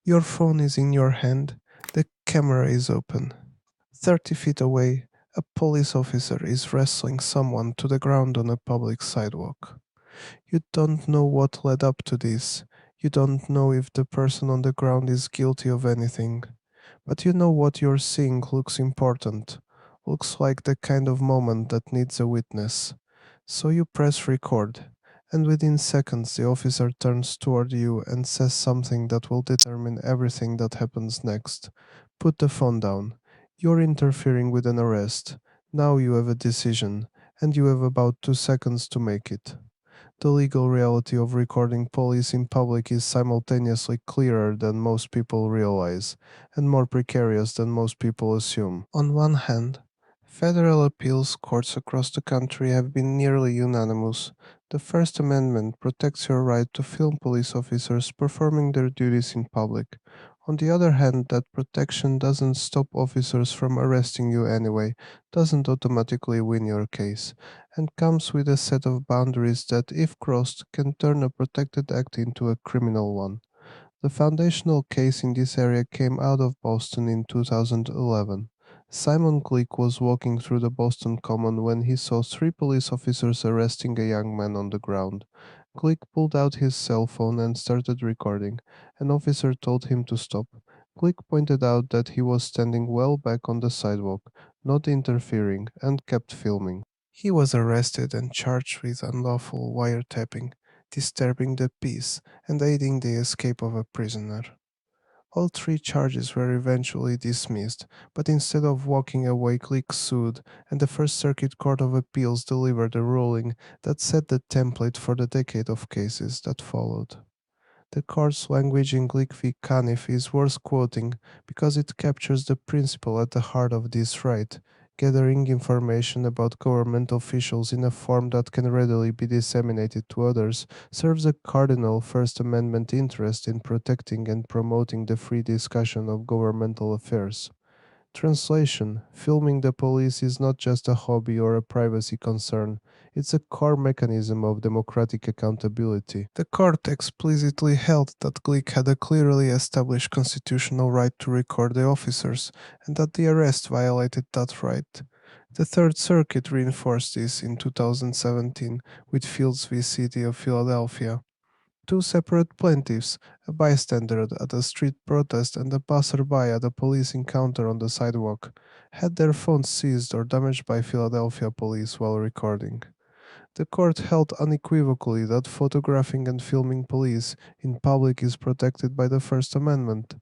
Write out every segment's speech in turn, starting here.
Your phone is in your hand, the camera is open. 30 feet away, a police officer is wrestling someone to the ground on a public sidewalk. You don't know what led up to this. You don't know if the person on the ground is guilty of anything. But you know what you're seeing looks important, looks like the kind of moment that needs a witness. So you press record, and within seconds the officer turns toward you and says something that will determine everything that happens next. Put the phone down. You're interfering with an arrest. Now you have a decision, and you have about 2 seconds to make it. The legal reality of recording police in public is simultaneously clearer than most people realize, and more precarious than most people assume. On one hand, federal appeals courts across the country have been nearly unanimous. The First Amendment protects your right to film police officers performing their duties in public. On the other hand, that protection doesn't stop officers from arresting you anyway, doesn't automatically win your case, and comes with a set of boundaries that, if crossed, can turn a protected act into a criminal one. The foundational case in this area came out of Boston in 2011. Simon Glik was walking through the Boston Common when he saw three police officers arresting a young man on the ground. Glik pulled out his cell phone and started recording. An officer told him to stop. Glik pointed out that he was standing well back on the sidewalk, not interfering, and kept filming. He was arrested and charged with unlawful wiretapping, disturbing the peace, and aiding the escape of a prisoner. All three charges were eventually dismissed, but instead of walking away, Glik sued, and the First Circuit Court of Appeals delivered a ruling that set the template for the decade of cases that followed. The court's language in Glik v. Cunniffe is worth quoting because it captures the principle at the heart of this right: gathering information about government officials in a form that can readily be disseminated to others serves a cardinal First Amendment interest in protecting and promoting the free discussion of governmental affairs. Translation: filming the police is not just a hobby or a privacy concern, it's a core mechanism of democratic accountability. The court explicitly held that Glik had a clearly established constitutional right to record the officers, and that the arrest violated that right. The Third Circuit reinforced this in 2017 with Fields v. City of Philadelphia. Two separate plaintiffs, a bystander at a street protest and a passerby at a police encounter on the sidewalk, had their phones seized or damaged by Philadelphia police while recording. The court held unequivocally that photographing and filming police in public is protected by the First Amendment.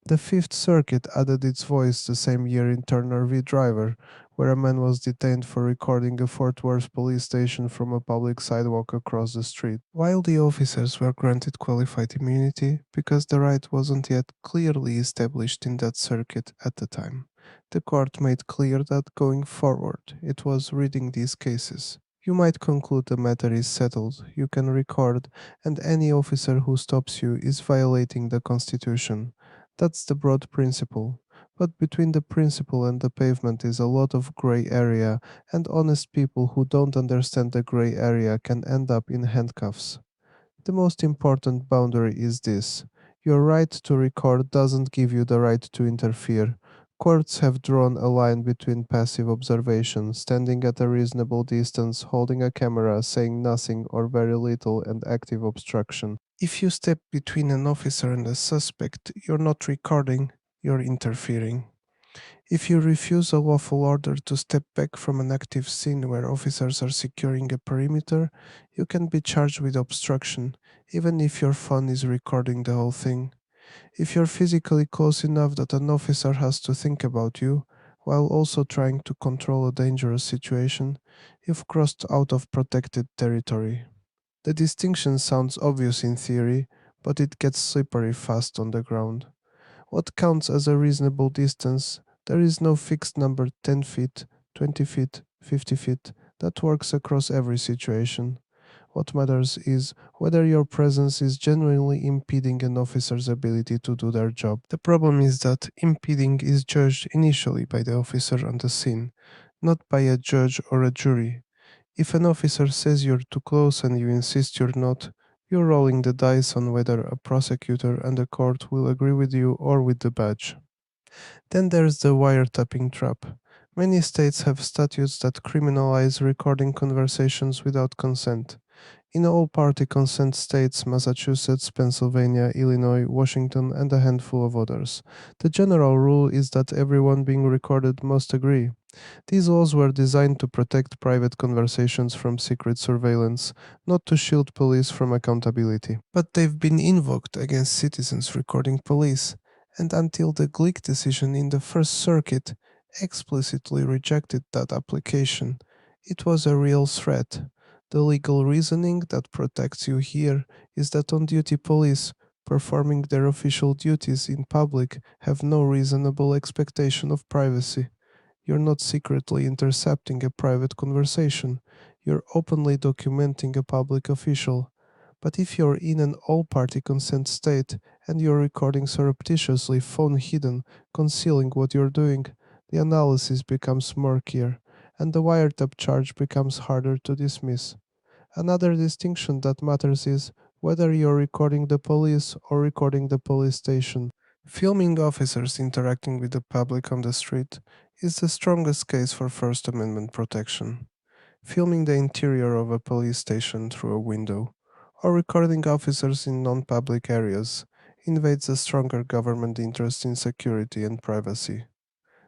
The Fifth Circuit added its voice the same year in Turner v. Driver, where a man was detained for recording a Fort Worth police station from a public sidewalk across the street. While the officers were granted qualified immunity because the right wasn't yet clearly established in that circuit at the time, the court made clear that going forward it was reading these cases. You might conclude the matter is settled, you can record, and any officer who stops you is violating the Constitution. That's the broad principle. But between the principle and the pavement is a lot of gray area, and honest people who don't understand the gray area can end up in handcuffs. The most important boundary is this: your right to record doesn't give you the right to interfere. Courts have drawn a line between passive observation, standing at a reasonable distance, holding a camera, saying nothing or very little, and active obstruction. If you step between an officer and a suspect, you're not recording, you're interfering. If you refuse a lawful order to step back from an active scene where officers are securing a perimeter, you can be charged with obstruction, even if your phone is recording the whole thing. If you're physically close enough that an officer has to think about you, while also trying to control a dangerous situation, you've crossed out of protected territory. The distinction sounds obvious in theory, but it gets slippery fast on the ground. What counts as a reasonable distance? There is no fixed number: 10 feet, 20 feet, 50 feet that works across every situation. What matters is whether your presence is genuinely impeding an officer's ability to do their job. The problem is that impeding is judged initially by the officer on the scene, not by a judge or a jury. If an officer says you're too close and you insist you're not, You're rolling the dice on whether a prosecutor and a court will agree with you or with the badge. Then there's the wiretapping trap. Many states have statutes that criminalize recording conversations without consent. In all party consent states, Massachusetts, Pennsylvania, Illinois, Washington, and a handful of others, the general rule is that everyone being recorded must agree. These laws were designed to protect private conversations from secret surveillance, not to shield police from accountability. But they've been invoked against citizens recording police, and until the Glik decision in the First Circuit explicitly rejected that application, it was a real threat. The legal reasoning that protects you here is that on duty police, performing their official duties in public, have no reasonable expectation of privacy. You're not secretly intercepting a private conversation. You're openly documenting a public official. But if you're in an all party consent state and you're recording surreptitiously, phone hidden, concealing what you're doing, the analysis becomes murkier, and the wiretap charge becomes harder to dismiss. Another distinction that matters is whether you're recording the police or recording the police station. Filming officers interacting with the public on the street is the strongest case for First Amendment protection. Filming the interior of a police station through a window or recording officers in non public areas invades a stronger government interest in security and privacy.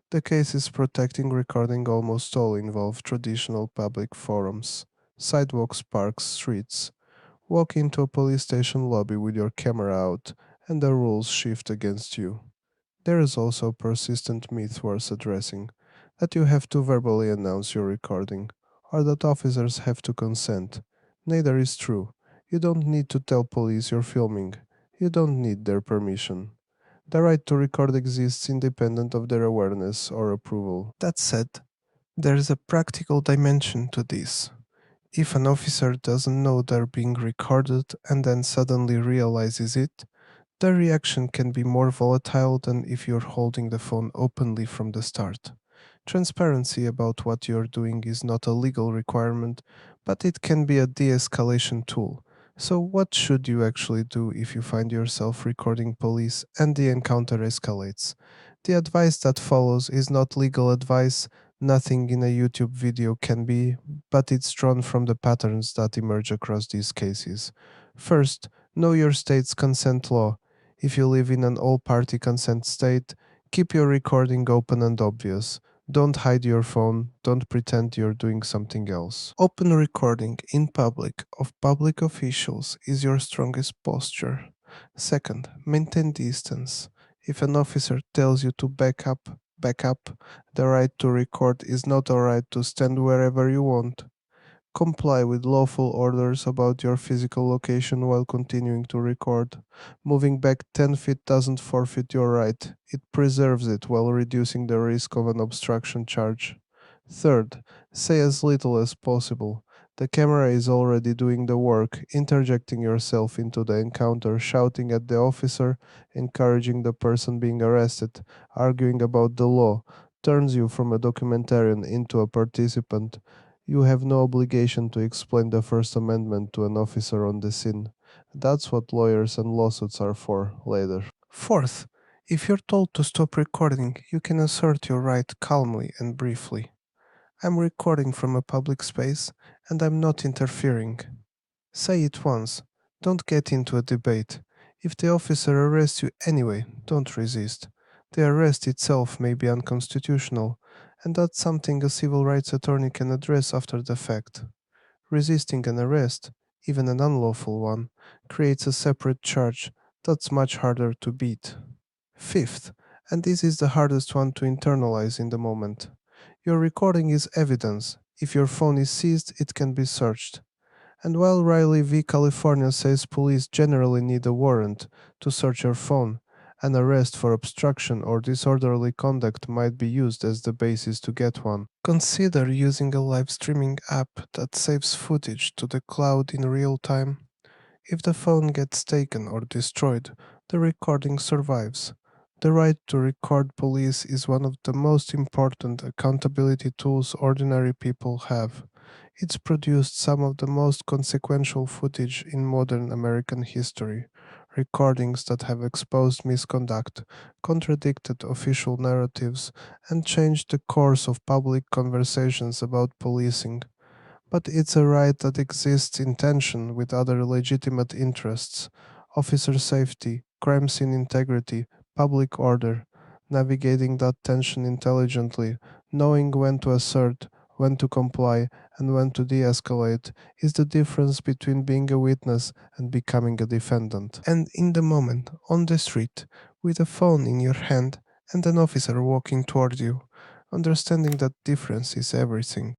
The cases protecting recording almost all involve traditional public forums, sidewalks, parks, streets. Walk into a police station lobby with your camera out, and the rules shift against you. There is also a persistent myth worth addressing that you have to verbally announce your recording, or that officers have to consent. Neither is true. You don't need to tell police you're filming. You don't need their permission. The right to record exists independent of their awareness or approval. That said, there is a practical dimension to this. If an officer doesn't know they're being recorded and then suddenly realizes it, the reaction can be more volatile than if you're holding the phone openly from the start. Transparency about what you're doing is not a legal requirement, but it can be a de escalation tool. So, what should you actually do if you find yourself recording police and the encounter escalates? The advice that follows is not legal advice, nothing in a YouTube video can be, but it's drawn from the patterns that emerge across these cases. First, know your state's consent law. If you live in an all party consent state, keep your recording open and obvious. Don't hide your phone, don't pretend you're doing something else. Open recording in public of public officials is your strongest posture. Second, maintain distance. If an officer tells you to back up, back up. The right to record is not a right to stand wherever you want. Comply with lawful orders about your physical location while continuing to record. Moving back 10 feet doesn't forfeit your right, it preserves it while reducing the risk of an obstruction charge. Third, say as little as possible. The camera is already doing the work, interjecting yourself into the encounter, shouting at the officer, encouraging the person being arrested, arguing about the law, turns you from a documentarian into a participant. You have no obligation to explain the First Amendment to an officer on the scene. That's what lawyers and lawsuits are for later. Fourth, if you're told to stop recording, you can assert your right calmly and briefly. I'm recording from a public space and I'm not interfering. Say it once. Don't get into a debate. If the officer arrests you anyway, don't resist. The arrest itself may be unconstitutional, and that's something a civil rights attorney can address after the fact. Resisting an arrest, even an unlawful one, creates a separate charge that's much harder to beat. Fifth, and this is the hardest one to internalize in the moment. Your recording is evidence. If your phone is seized, it can be searched. And while Riley v. California says police generally need a warrant to search your phone, an arrest for obstruction or disorderly conduct might be used as the basis to get one. Consider using a live streaming app that saves footage to the cloud in real time. If the phone gets taken or destroyed, the recording survives. The right to record police is one of the most important accountability tools ordinary people have. It's produced some of the most consequential footage in modern American history, recordings that have exposed misconduct, contradicted official narratives, and changed the course of public conversations about policing. But it's a right that exists in tension with other legitimate interests: officer safety, crime scene integrity, public order. Navigating that tension intelligently, knowing when to assert, when to comply, and when to de escalate, is the difference between being a witness and becoming a defendant. And in the moment, on the street, with a phone in your hand and an officer walking toward you, understanding that difference is everything.